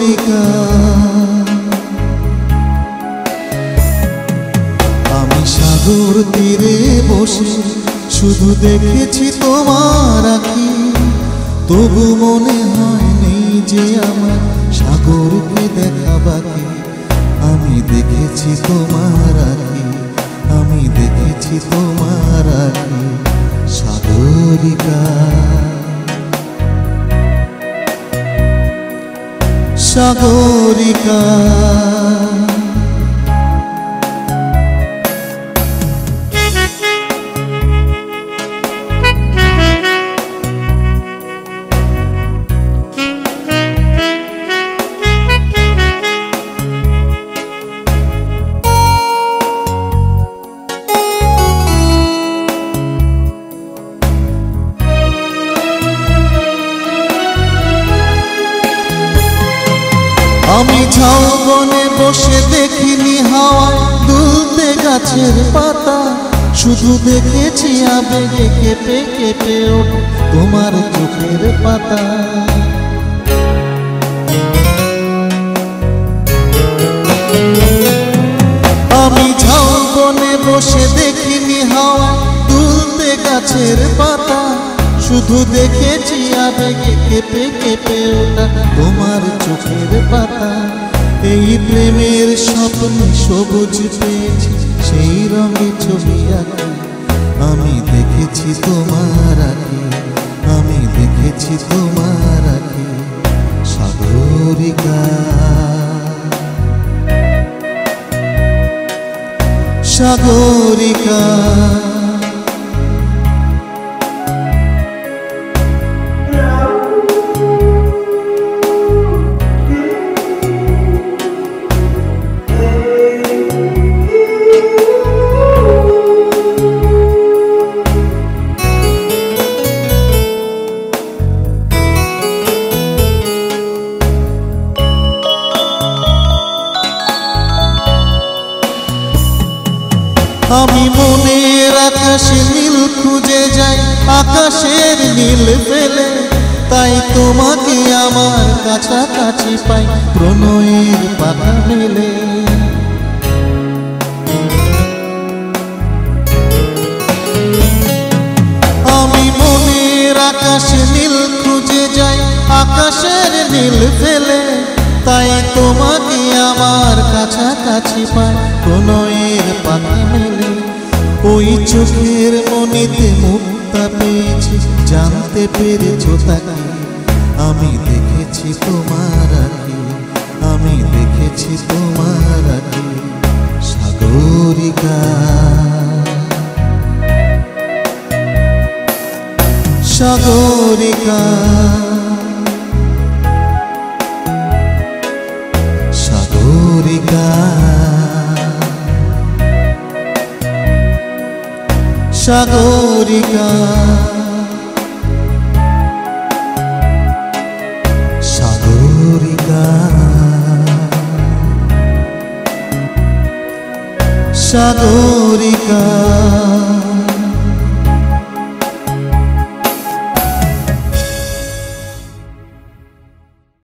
সাগরিকা আমি সাগর তীরে বসে শুধু দেখেছি তোমার আঁখি, তবু মনে হয় নেই যে আমার সাগরকে দেখা বাকি। আমি দেখেছি তোমার আঁখি, আমি দেখেছি তোমার আঁখি সাগরিকা সাগরিকা। আমি ঝাউবনে বসে দেখিনি হাওয়ায় দুলতে গাছের পাতা, শুধু দেখেছি আবেগে কেঁপে কেঁপে ওঠে তোমার চোখের পাতা। আমি ঝাউবনে বসে দেখিনি হাওয়ায় দুলতে গাছের পাতা, শুধু দেখেছি আবেগে কেঁপে কেঁপে ওঠা তোমার চোখের পাতা। এই প্রেমের স্বপ্ন সবুজ পেয়েছি, সেই রঙে ছবি আঁকি। আমি দেখেছি তোমার আঁকি, আমি দেখেছি তোমার আঁকি সাগরিকা সাগরিকা। আমি মনের আকাশে নীল খুঁজে যাই আকাশের নীল ফেলে, তাই তোমাকে আমার কাছাকাছি পাই প্রণয়ের পাতা মেলে। আমি মনের আকাশে নীল খুঁজে যাই আকাশের নীল ফেলে, তাই তোমাকে আমার কাছাকাছি পাই প্রণয়ের পাতা মেলে। ওই চোখের মনিতে মুক্তা পেয়েছি, জানতে পেরেছো তাকে। আমি দেখেছি তোমার আঁখি, আমি দেখেছি তোমার আঁখি সাগরিকা সাগরিকা সাগরিকা সাগরিকা সাগরিকা সাগরিকা।